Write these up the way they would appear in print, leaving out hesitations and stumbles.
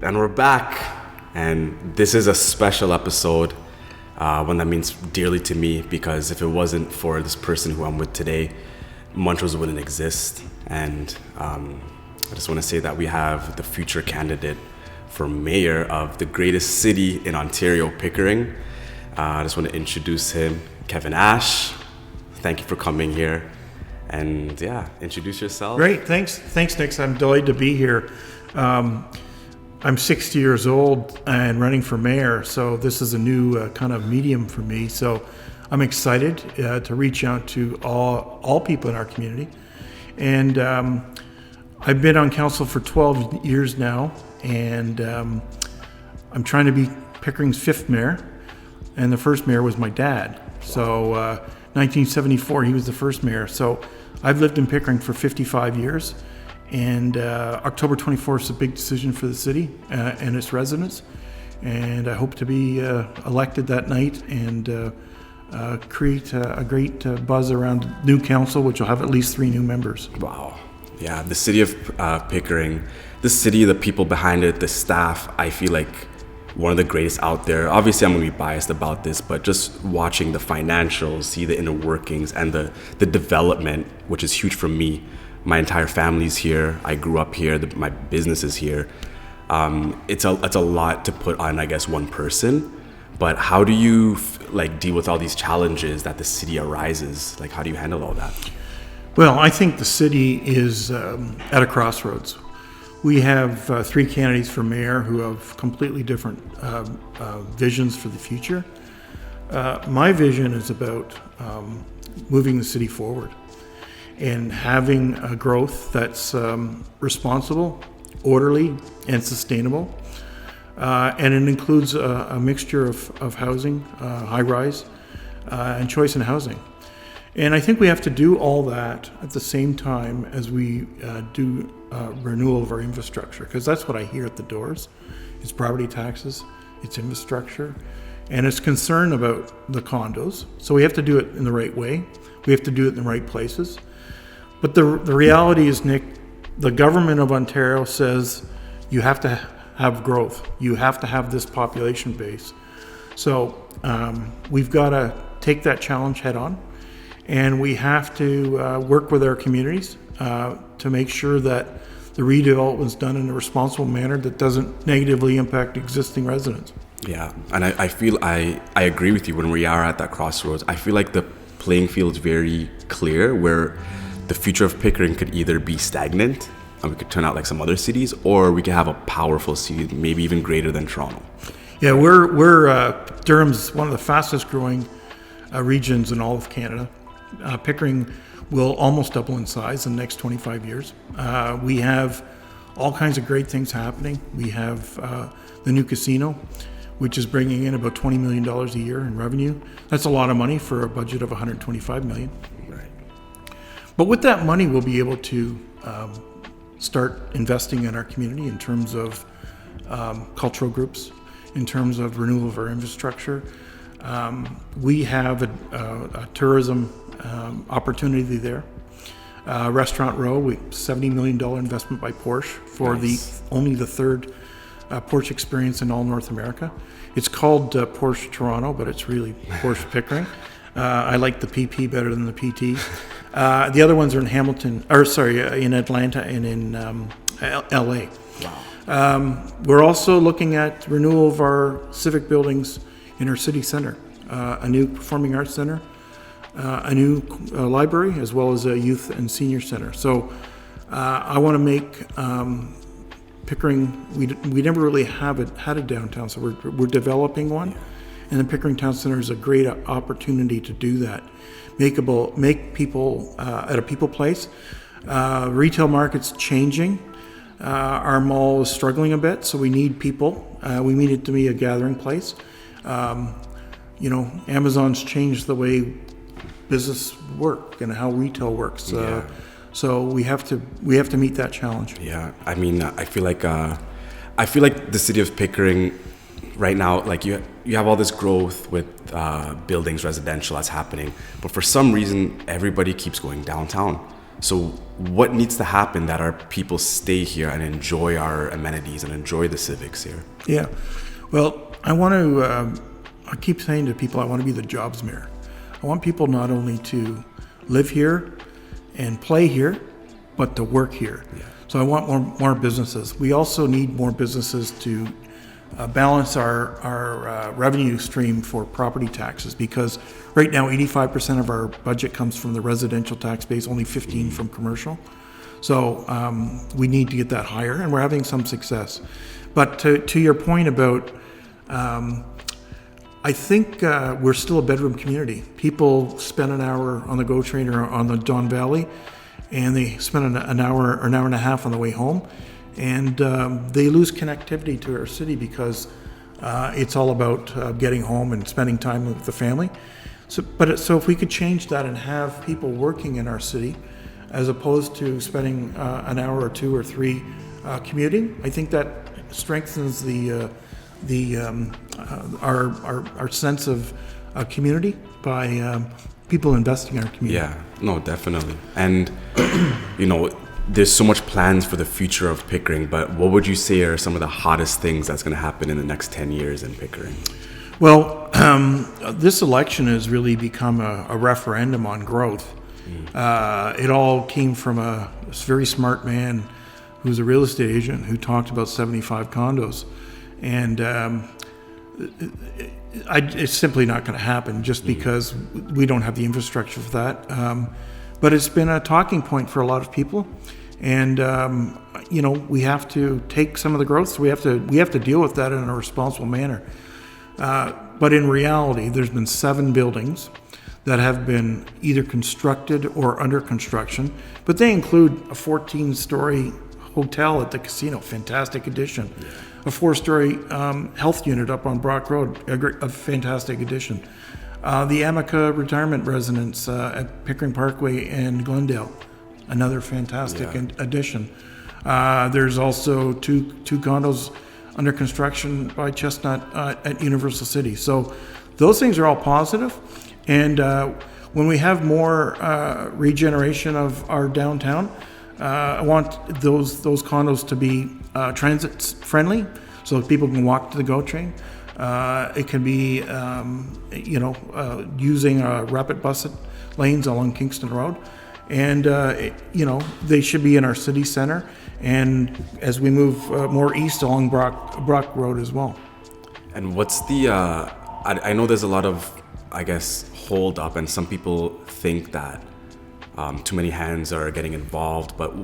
And we're back, and this is a special episode, one that means dearly to me, because if it wasn't for this person who I'm with today, Montrose wouldn't exist. And I just want to say that we have the future candidate for mayor of the greatest city in Ontario, Pickering. I just want to introduce him, Kevin Ashe. Thank you for coming here. And yeah, introduce yourself. Great, thanks, Nick. I'm delighted to be here. I'm 60 years old and running for mayor, so this is a new kind of medium for me. So I'm excited to reach out to all people in our community. And I've been on council for 12 years now, and I'm trying to be Pickering's 5th mayor, and the first mayor was my dad. So 1974, he was the first mayor. So I've lived in Pickering for 55 years. And October 24th is a big decision for the city and its residents. And I hope to be elected that night and create a great buzz around new council, which will have at least 3 new members. Wow. Yeah, the city of Pickering, the city, the people behind it, the staff, I feel like one of the greatest out there. Obviously, I'm going to be biased about this, but just watching the financials, see the inner workings and the development, which is huge for me. My entire family's here. I grew up here. My business is here. It's a lot to put on, I guess, one person. But how do you deal with all these challenges that the city arises? Like, how do you handle all that? Well, I think the city is at a crossroads. We have 3 candidates for mayor who have completely different visions for the future. My vision is about moving the city forward and having a growth that's responsible, orderly, and sustainable. And it includes a mixture of housing, high-rise, and choice in housing. And I think we have to do all that at the same time as we do renewal of our infrastructure, because that's what I hear at the doors. It's property taxes, it's infrastructure, and it's concern about the condos. So we have to do it in the right way. We have to do it in the right places. But the reality is, Nick, the government of Ontario says you have to have growth. You have to have this population base. So we've got to take that challenge head on, and we have to work with our communities to make sure that the redevelopment is done in a responsible manner that doesn't negatively impact existing residents. Yeah, and I feel I agree with you when we are at that crossroads. I feel like the playing field is very clear where the future of Pickering could either be stagnant and we could turn out like some other cities, or we could have a powerful city, maybe even greater than Toronto. Yeah, Durham's one of the fastest growing regions in all of Canada. Pickering will almost double in size in the next 25 years. We have all kinds of great things happening. We have the new casino, which is bringing in about $20 million a year in revenue. That's a lot of money for a budget of $125 million. But with that money, we'll be able to start investing in our community in terms of cultural groups, in terms of renewal of our infrastructure. We have a tourism opportunity there. Restaurant Row, $70 million investment by Porsche for Nice. only the 3rd Porsche experience in all North America. It's called Porsche Toronto, but it's really Porsche Pickering. I like the PP better than the PT. The other ones are in in Atlanta and in LA. Wow. We're also looking at renewal of our civic buildings in our city center, a new performing arts center, a new library, as well as a youth and senior center. So I want to make Pickering, we never really had a downtown, so we're developing one. Yeah. And the Pickering Town Center is a great opportunity to do that. Make people at a people place. Retail market's changing. Our mall is struggling a bit, so we need people. We need it to be a gathering place. Amazon's changed the way business work and how retail works. Yeah. So we have to meet that challenge. Yeah, I mean, I feel like the city of Pickering right now, like you have all this growth with buildings, residential that's happening, but for some reason everybody keeps going downtown. So what needs to happen that our people stay here and enjoy our amenities and enjoy the civics here? Yeah. Well, I keep saying to people, I want to be the jobs mayor. I want people not only to live here and play here, but to work here. Yeah. So I want more businesses. We also need more businesses to balance our revenue stream for property taxes, because right now 85% of our budget comes from the residential tax base, only 15 from commercial. So we need to get that higher, and we're having some success. But to your point about, I think we're still a bedroom community. People spend an hour on the GO train or on the Don Valley, and they spend an hour or an hour and a half on the way home. And they lose connectivity to our city because it's all about getting home and spending time with the family. So if we could change that and have people working in our city, as opposed to spending an hour or two or three commuting, I think that strengthens our sense of community by people investing in our community. Yeah, no, definitely. And there's so much plans for the future of Pickering, but what would you say are some of the hottest things that's going to happen in the next 10 years in Pickering? Well, this election has really become a referendum on growth. It all came from a very smart man who's a real estate agent who talked about 75 condos. And it's simply not going to happen just because we don't have the infrastructure for that. But it's been a talking point for a lot of people, and we have to take some of the growth. So we have to deal with that in a responsible manner. But in reality, there's been 7 buildings that have been either constructed or under construction. But they include a 14-story hotel at the casino, fantastic addition. Yeah. A 4-story health unit up on Brock Road, a fantastic addition. The Amica retirement residence at Pickering Parkway and Glendale, another fantastic addition. There's also two condos under construction by Chestnut at Universal City. So those things are all positive. And when we have more regeneration of our downtown, I want those condos to be transit friendly, so that people can walk to the GO train. It can be, using rapid bus lanes along Kingston Road. And, they should be in our city center. And as we move more east along Brock Road as well. And what's the, I know there's a lot of, hold up, and some people think that too many hands are getting involved. But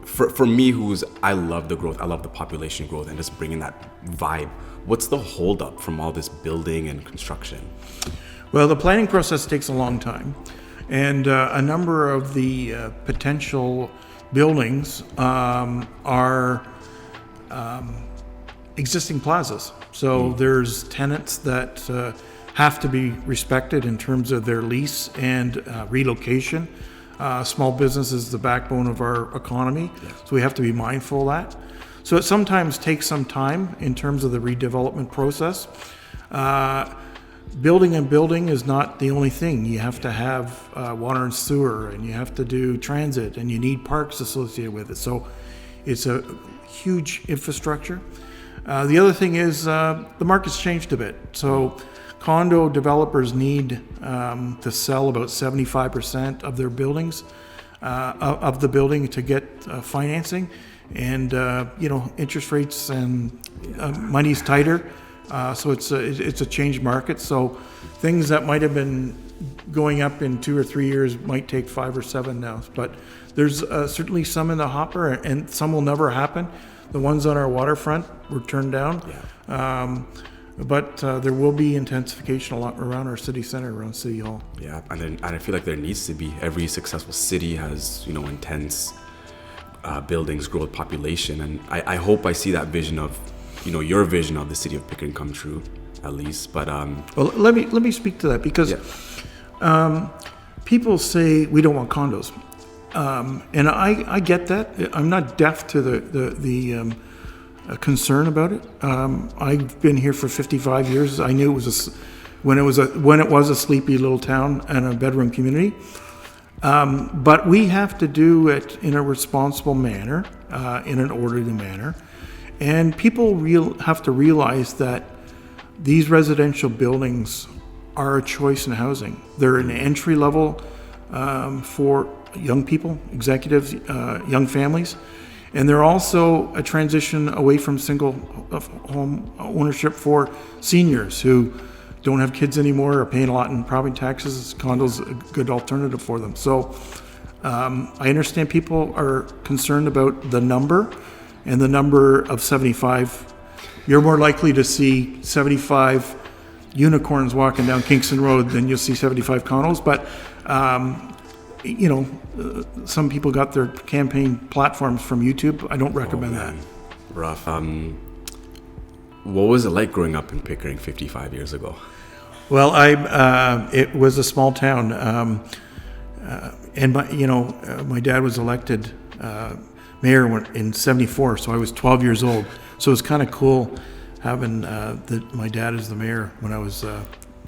for me, I love the growth, I love the population growth and just bringing that vibe. What's the hold up from all this building and construction? Well, the planning process takes a long time. And a number of the potential buildings are existing plazas. So there's tenants that have to be respected in terms of their lease and relocation. Small business is the backbone of our economy, so we have to be mindful of that. So it sometimes takes some time in terms of the redevelopment process. Building is not the only thing. You have to have water and sewer, and you have to do transit, and you need parks associated with it. So it's a huge infrastructure. The other thing is the market's changed a bit. So condo developers need to sell about 75% of their buildings, of the building, to get financing. And, interest rates and money's tighter. So it's a changed market. So things that might have been going up in 2 or 3 years might take 5 or 7 now. But there's certainly some in the hopper, and some will never happen. The ones on our waterfront were turned down. But there will be intensification a lot around our city center, around City Hall. Yeah, and I feel like there needs to be. Every successful city has, intense buildings, growth, population. And I hope I see that vision of, your vision of the city of Pickering come true, at least. But well, let me speak to that, because people say we don't want condos, and I get that. I'm not deaf to the concern about it. I've been here for 55 years. I knew it was when it was a sleepy little town and a bedroom community. But we have to do it in a responsible manner, in an orderly manner. And people have to realize that these residential buildings are a choice in housing. They're an entry level for young people, executives, young families. And they're also a transition away from single home ownership for seniors who don't have kids anymore, are paying a lot in property taxes. Condos a good alternative for them. So I understand people are concerned about the number and the number of 75. You're more likely to see 75 unicorns walking down Kingston Road than you'll see 75 condos. But some people got their campaign platforms from YouTube. I don't recommend that. Rough. What was it like growing up in Pickering 55 years ago? Well, it was a small town, and my dad was elected mayor in '74, so I was 12 years old. So it was kind of cool having my dad as the mayor when I was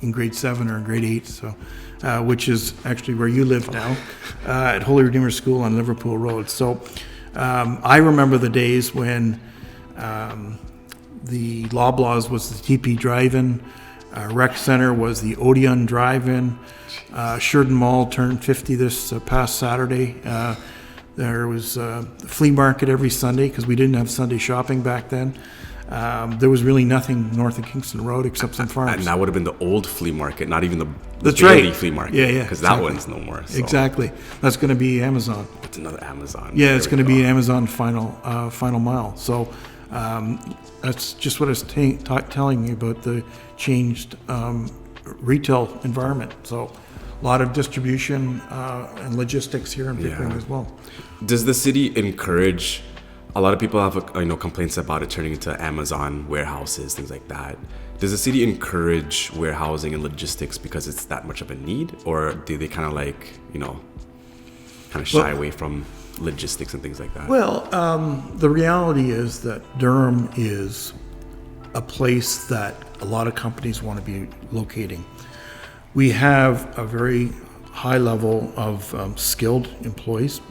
in grade 7 or in grade 8. So. Which is actually where you live now, at Holy Redeemer School on Liverpool Road. So I remember the days when the Loblaws was the TP Drive-In, Rec Center was the Odeon Drive-In, Sheridan Mall turned 50 this past Saturday. There was a flea market every Sunday because we didn't have Sunday shopping back then. There was really nothing north of Kingston Road except some farms. And that would have been the old flea market, not even the That's Bailey right. flea market. Yeah, Because exactly. that one's no more. So. Exactly. That's going to be Amazon. It's another Amazon. Yeah, it's going to be Amazon final mile. So that's just what I was telling you about the changed retail environment. So a lot of distribution and logistics here in Pickering as well. Does the city encourage? A lot of people have complaints about it turning into Amazon warehouses, things like that. Does the city encourage warehousing and logistics because it's that much of a need, or do they kind of shy away from logistics and things like that? Well, the reality is that Durham is a place that a lot of companies want to be locating. We have a very high level of skilled employees.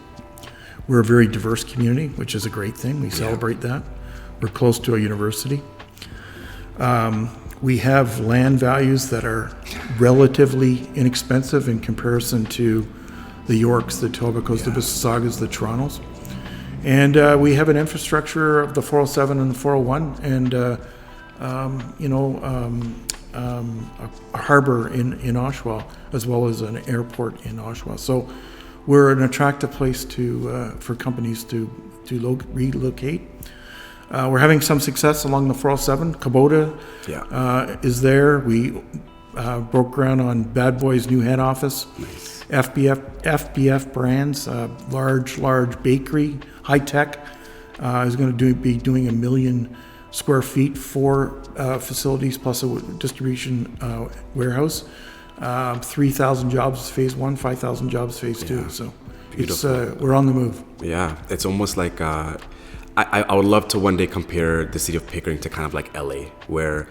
We're a very diverse community, which is a great thing. We celebrate that. We're close to a university. We have land values that are relatively inexpensive in comparison to the Yorks, the Etobicoke, the Mississaugas, the Torontos. And we have an infrastructure of the 407 and the 401 and, a harbor in Oshawa, as well as an airport in Oshawa. So we're an attractive place for companies to relocate. We're having some success along the 407. Kubota is there. We broke ground on Bad Boy's new head office. Nice. FBF Brands, large bakery, high tech, is going to be doing 1 million square feet, 4 facilities plus a distribution warehouse. 3,000 jobs phase 1, 5,000 jobs phase 2. So it's we're on the move. Yeah, it's almost like I would love to one day compare the city of Pickering to kind of like LA, or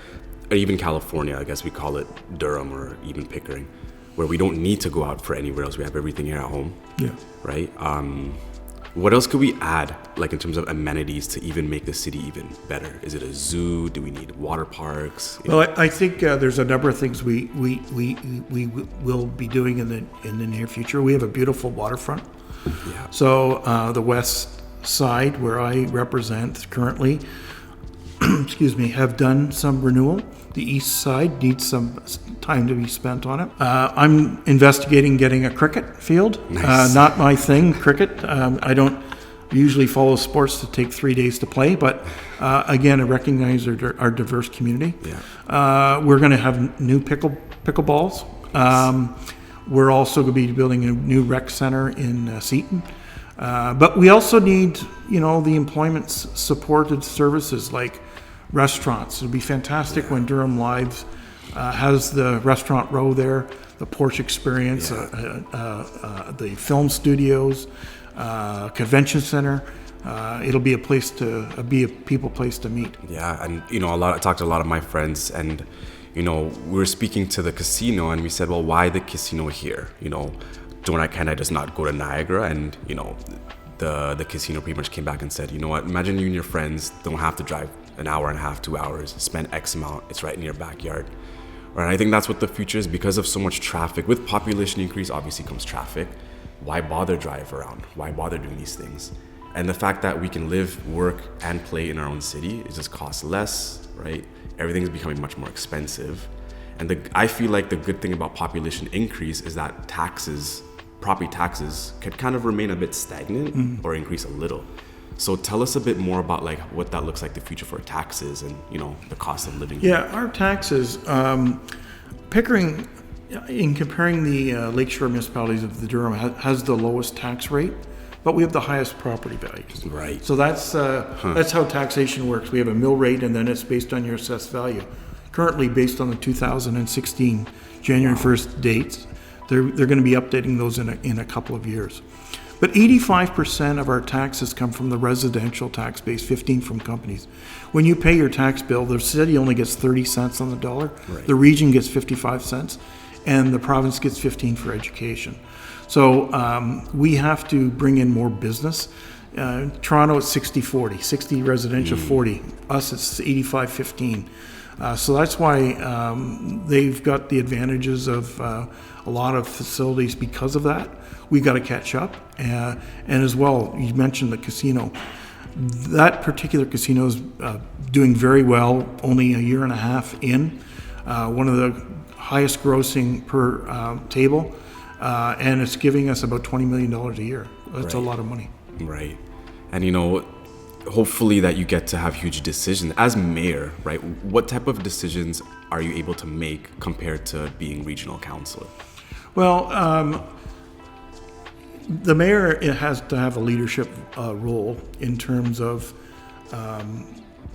even California, I guess we call it Durham or even Pickering, where we don't need to go out for anywhere else. We have everything here at home. Yeah. Right? What else could we add, like in terms of amenities, to even make the city even better? Is it a zoo? Do we need water parks? Well, I think there's a number of things we will be doing in the near future. We have a beautiful waterfront. Yeah. So the west side, where I represent currently, have done some renewal. The east side needs some time to be spent on it. I'm investigating getting a cricket field. Nice. Not my thing, cricket. I don't usually follow sports that take 3 days to play, but again, I recognize our diverse community. Yeah. We're going to have new pickleballs. We're also going to be building a new rec center in Seaton. But we also need, the employment supported services like restaurants. It'll be fantastic when Durham Lives has the restaurant row there, the Porsche Experience, the film studios, convention center. It'll be a people place to meet. Yeah, and I talked to a lot of my friends, and we were speaking to the casino, and we said, well, why the casino here? can I just not go to Niagara? And, you know, the casino pretty much came back and said, you know what, imagine you and your friends don't have to drive an hour and a half, 2 hours, spend X amount, it's right in your backyard. Right? And I think that's what the future is, because of so much traffic. With population increase, obviously comes traffic. Why bother drive around? Why bother doing these things? And the fact that we can live, work, and play in our own city, it just costs less, right? Everything's becoming much more expensive. And I feel like the good thing about population increase is that property taxes could kind of remain a bit stagnant or increase a little. So tell us a bit more about like what that looks like, the future for taxes and, you know, the cost of living. Yeah, our taxes, Pickering, in comparing the lakeshore municipalities of the Durham, has the lowest tax rate, but we have the highest property values. Right. So that's how taxation works. We have a mill rate, and then it's based on your assessed value. Currently, based on the 2016 January 1st dates, they're going to be updating those in a couple of years. But 85% of our taxes come from the residential tax base, 15 from companies. When you pay your tax bill, the city only gets 30 cents on the dollar, right. The region gets 55 cents, and the province gets 15 for education. So we have to bring in more business. Toronto, it's 60-40, 60 residential, 40. Us, it's 85-15. So that's why they've got the advantages of a lot of facilities because of that. We've got to catch up. And as well, you mentioned the casino. That particular casino is doing very well, only a year and a half in. One of the highest grossing per table. And it's giving us about $20 million a year. That's a lot of money. Right. And, you know, hopefully that you get to have huge decisions. As mayor, right, what type of decisions are you able to make compared to being regional councilor? Well, the mayor has to have a leadership role in terms of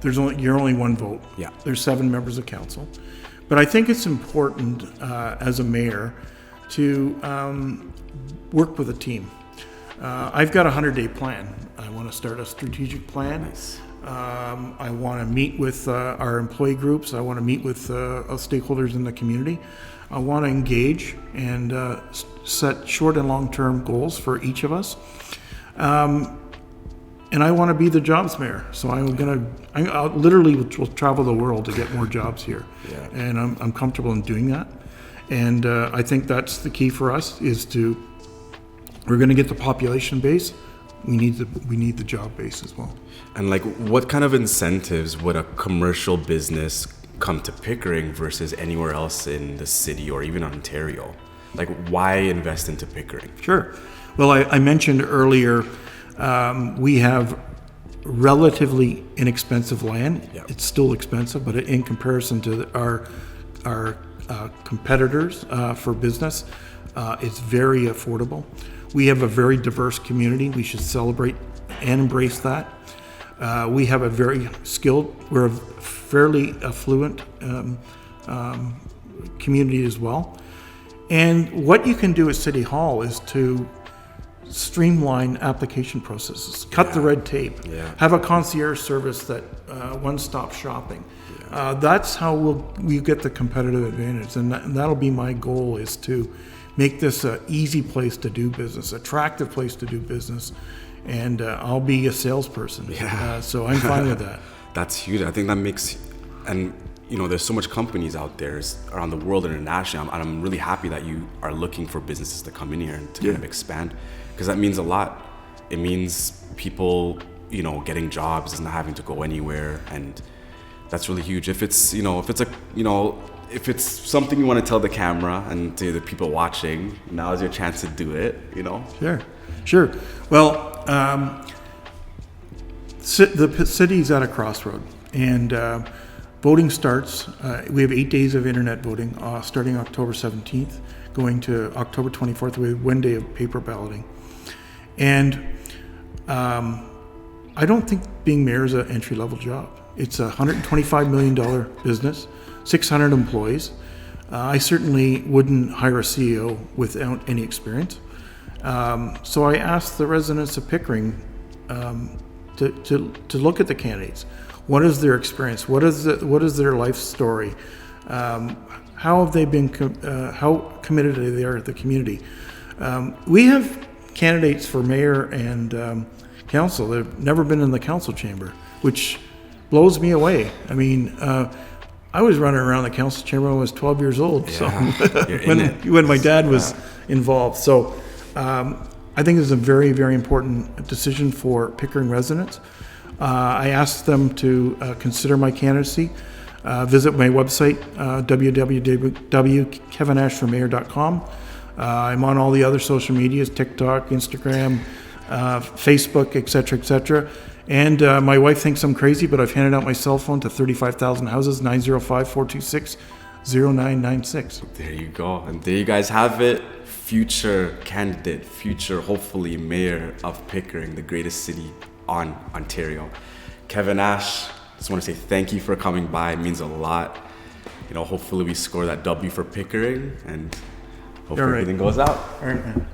you're only one vote. Yeah. There's 7 members of council. But I think it's important as a mayor to work with a team. I've got a 100-day plan. I want to start a strategic plan. Nice. I want to meet with our employee groups. I want to meet with stakeholders in the community. I want to engage and set short and long-term goals for each of us. And I want to be the jobs mayor. So I literally will travel the world to get more jobs here. Yeah. And I'm comfortable in doing that. And I think that's the key for us we're going to get the population base. We need the job base as well. And like, what kind of incentives would a commercial business come to Pickering versus anywhere else in the city or even Ontario? Like, why invest into Pickering? Sure. Well, I mentioned earlier, we have relatively inexpensive land. Yep. It's still expensive, but in comparison to our competitors for business, it's very affordable. We have a very diverse community. We should celebrate and embrace that. We have a very skilled, we're a fairly affluent community as well. And what you can do at City Hall is to streamline application processes, cut the red tape, have a concierge service that one-stop shopping. That's how we get the competitive advantage, and that'll be my goal, is to make this an easy place to do business, attractive place to do business, and I'll be a salesperson. So I'm fine with that. That's huge. I think that makes, and you know, there's so much companies out there around the world internationally, and I'm really happy that you are looking for businesses to come in here and to kind of expand, because that means a lot. It means people, you know, getting jobs and not having to go anywhere, and that's really huge. If it's something you want to tell the camera and to the people watching, now is your chance to do it, you know? Sure. Well, the city's at a crossroad, and voting starts. We have 8 days of internet voting, starting October 17th, going to October 24th. We have 1 day of paper balloting. And I don't think being mayor is an entry-level job. It's a $125 million business, 600 employees. I certainly wouldn't hire a CEO without any experience. So I asked the residents of Pickering to look at the candidates. What is their experience? What is their life story? How have they been? How committed they are to the community? We have candidates for mayor and council that have never been in the council chamber, which blows me away. I mean, I was running around the council chamber when I was 12 years old, so when my dad was involved. So I think it's a very, very important decision for Pickering residents. I asked them to consider my candidacy. Visit my website, www.kevinasheformayor.com. I'm on all the other social medias, TikTok, Instagram, Facebook, et cetera, and my wife thinks I'm crazy, but I've handed out my cell phone to 35,000 houses, 905-426-0996. There you go. And there you guys have it. Future candidate, future, hopefully, mayor of Pickering, the greatest city on Ontario. Kevin Ashe, just want to say thank you for coming by. It means a lot. Hopefully we score that W for Pickering, and hopefully everything goes out. All right, man.